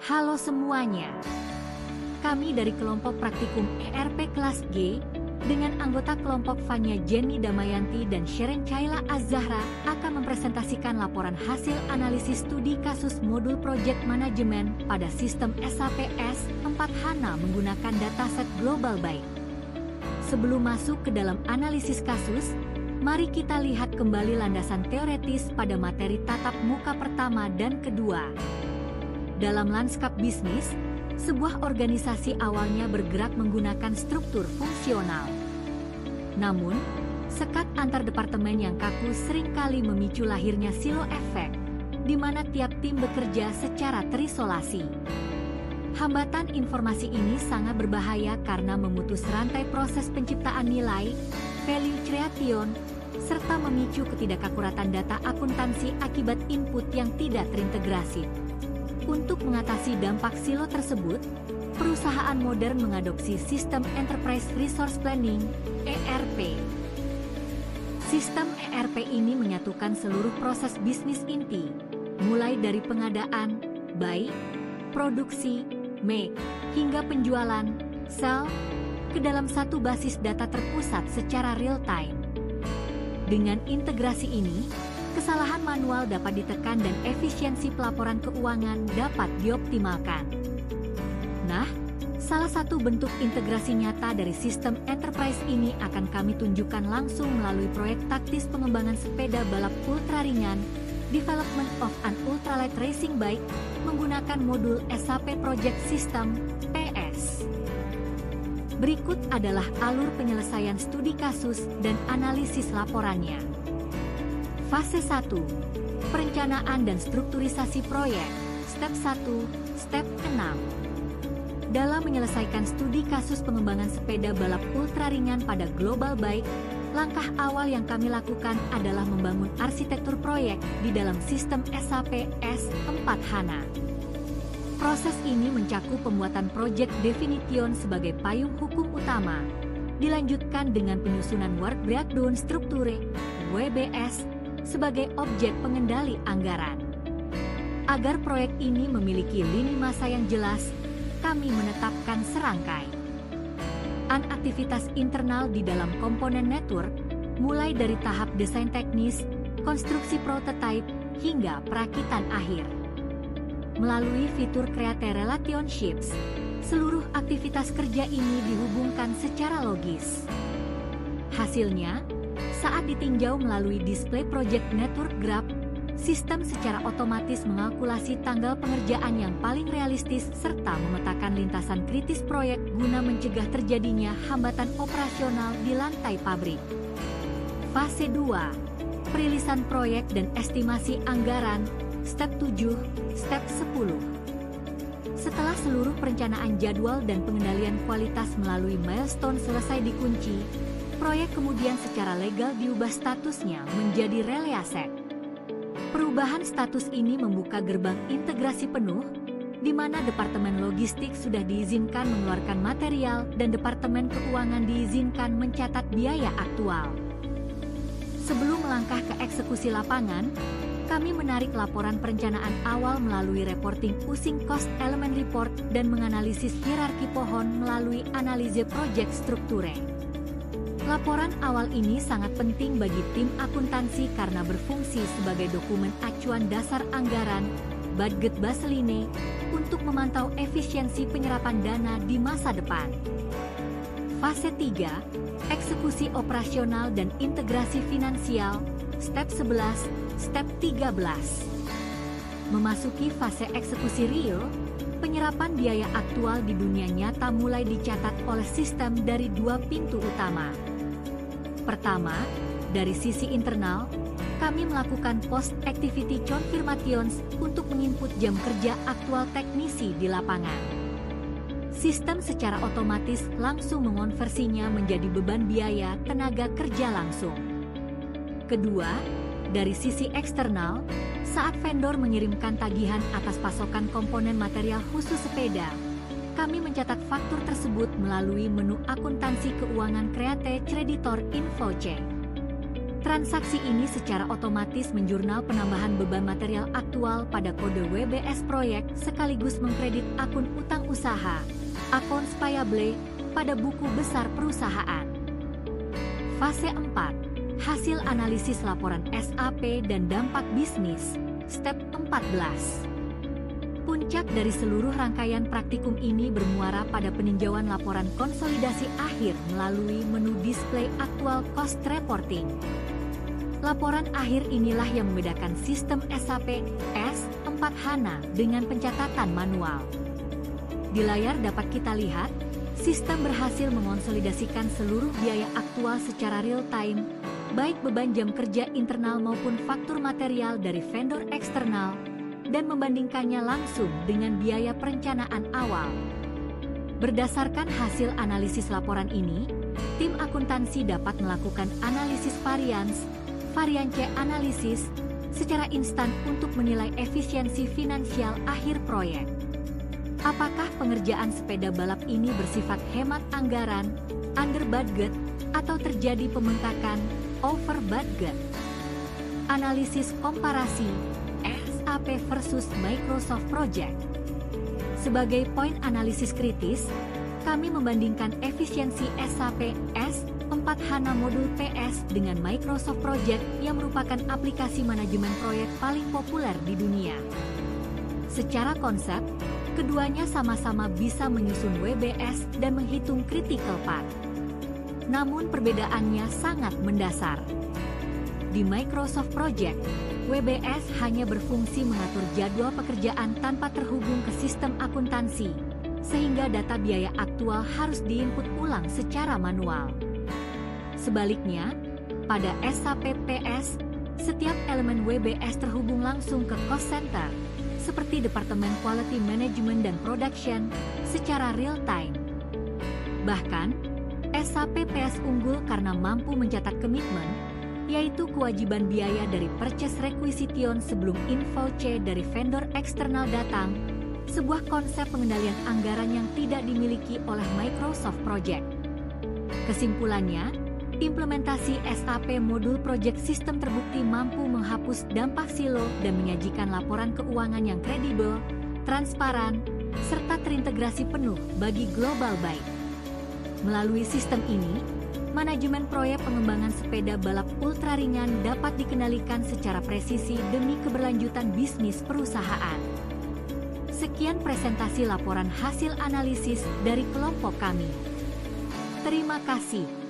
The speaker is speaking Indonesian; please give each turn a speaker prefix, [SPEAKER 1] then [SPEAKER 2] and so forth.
[SPEAKER 1] Halo semuanya, kami dari kelompok praktikum ERP kelas G dengan anggota kelompok Fanya Jenny Damayanti dan Sheren Chaila Az-Zahra akan mempresentasikan laporan hasil analisis studi kasus modul Project Management pada sistem SAP S/4 HANA menggunakan dataset Global Byte. Sebelum masuk ke dalam analisis kasus, mari kita lihat kembali landasan teoretis pada materi tatap muka pertama dan kedua. Dalam lanskap bisnis, sebuah organisasi awalnya bergerak menggunakan struktur fungsional. Namun, sekat antar departemen yang kaku seringkali memicu lahirnya silo efek, di mana tiap tim bekerja secara terisolasi. Hambatan informasi ini sangat berbahaya karena memutus rantai proses penciptaan nilai, value creation, serta memicu ketidakakuratan data akuntansi akibat input yang tidak terintegrasi. Untuk mengatasi dampak silo tersebut, perusahaan modern mengadopsi sistem Enterprise Resource Planning (ERP). Sistem ERP ini menyatukan seluruh proses bisnis inti, mulai dari pengadaan, buy, produksi, make, hingga penjualan, sell, ke dalam satu basis data terpusat secara real-time. Dengan integrasi ini, kesalahan manual dapat ditekan dan efisiensi pelaporan keuangan dapat dioptimalkan. Nah, salah satu bentuk integrasi nyata dari sistem enterprise ini akan kami tunjukkan langsung melalui proyek taktis pengembangan sepeda balap ultra ringan, Development of an Ultralight Racing Bike, menggunakan modul SAP Project System, PS. Berikut adalah alur penyelesaian studi kasus dan analisis laporannya. Fase 1. Perencanaan dan strukturisasi proyek. Step 1, Step 6. Dalam menyelesaikan studi kasus pengembangan sepeda balap ultra ringan pada Global Bike, langkah awal yang kami lakukan adalah membangun arsitektur proyek di dalam sistem SAP S/4 HANA. Proses ini mencakup pembuatan Project Definition sebagai payung hukum utama, dilanjutkan dengan penyusunan Work Breakdown Structure (WBS) sebagai objek pengendali anggaran. Agar proyek ini memiliki lini masa yang jelas, kami menetapkan serangkai aktivitas internal di dalam komponen network, mulai dari tahap desain teknis, konstruksi prototype, hingga perakitan akhir. Melalui fitur Create Relationships, seluruh aktivitas kerja ini dihubungkan secara logis. Hasilnya, saat ditinjau melalui display Project Network Graph, sistem secara otomatis mengalkulasi tanggal pengerjaan yang paling realistis serta memetakan lintasan kritis proyek guna mencegah terjadinya hambatan operasional di lantai pabrik. Fase 2. Perilisan proyek dan estimasi anggaran, Step 7, Step 10. Setelah seluruh perencanaan jadwal dan pengendalian kualitas melalui milestone selesai dikunci, proyek kemudian secara legal diubah statusnya menjadi relay asset. Perubahan status ini membuka gerbang integrasi penuh, di mana Departemen Logistik sudah diizinkan mengeluarkan material dan Departemen Keuangan diizinkan mencatat biaya aktual. Sebelum melangkah ke eksekusi lapangan, kami menarik laporan perencanaan awal melalui reporting Using Cost Element Report dan menganalisis hierarki pohon melalui analisis project strukture. Laporan awal ini sangat penting bagi tim akuntansi karena berfungsi sebagai dokumen acuan dasar anggaran, budget baseline, untuk memantau efisiensi penyerapan dana di masa depan. Fase 3, eksekusi operasional dan integrasi finansial, Step 11, Step 13. Memasuki fase eksekusi real, penyerapan biaya aktual di dunia nyata mulai dicatat oleh sistem dari dua pintu utama. Pertama, dari sisi internal, kami melakukan post-activity confirmations untuk menginput jam kerja aktual teknisi di lapangan. Sistem secara otomatis langsung mengonversinya menjadi beban biaya tenaga kerja langsung. Kedua, dari sisi eksternal, saat vendor mengirimkan tagihan atas pasokan komponen material khusus sepeda, kami mencatat faktur tersebut melalui menu akuntansi keuangan Create Creditor Info C. Transaksi ini secara otomatis menjurnal penambahan beban material aktual pada kode WBS proyek sekaligus mengkredit akun utang usaha, accounts payable, pada buku besar perusahaan. Fase 4. Hasil analisis laporan SAP dan dampak bisnis, step 14. Puncak dari seluruh rangkaian praktikum ini bermuara pada peninjauan laporan konsolidasi akhir melalui menu display actual cost reporting. Laporan akhir inilah yang membedakan sistem SAP S/4HANA dengan pencatatan manual. Di layar dapat kita lihat, sistem berhasil mengonsolidasikan seluruh biaya aktual secara real-time, baik beban jam kerja internal maupun faktur material dari vendor eksternal, dan membandingkannya langsung dengan biaya perencanaan awal. Berdasarkan hasil analisis laporan ini, tim akuntansi dapat melakukan analisis variance analisis, secara instan untuk menilai efisiensi finansial akhir proyek. Apakah pengerjaan sepeda balap ini bersifat hemat anggaran, under budget, atau terjadi pembengkakan, over budget? Analisis komparasi SAP versus Microsoft Project. Sebagai poin analisis kritis, kami membandingkan efisiensi SAP S/4HANA modul PS dengan Microsoft Project yang merupakan aplikasi manajemen proyek paling populer di dunia. Secara konsep, keduanya sama-sama bisa menyusun WBS dan menghitung critical path. Namun perbedaannya sangat mendasar. Di Microsoft Project, WBS hanya berfungsi mengatur jadwal pekerjaan tanpa terhubung ke sistem akuntansi, sehingga data biaya aktual harus diinput ulang secara manual. Sebaliknya, pada SAP PS, setiap elemen WBS terhubung langsung ke cost center, seperti Departemen Quality Management dan Production, secara real-time. Bahkan, SAP PS unggul karena mampu mencatat komitmen, yaitu kewajiban biaya dari purchase requisition sebelum invoice dari vendor eksternal datang, sebuah konsep pengendalian anggaran yang tidak dimiliki oleh Microsoft Project. Kesimpulannya, implementasi SAP modul Project System terbukti mampu menghapus dampak silo dan menyajikan laporan keuangan yang kredibel, transparan, serta terintegrasi penuh bagi global baik. Melalui sistem ini, manajemen proyek pengembangan sepeda balap ultra ringan dapat dikendalikan secara presisi demi keberlanjutan bisnis perusahaan. Sekian presentasi laporan hasil analisis dari kelompok kami. Terima kasih.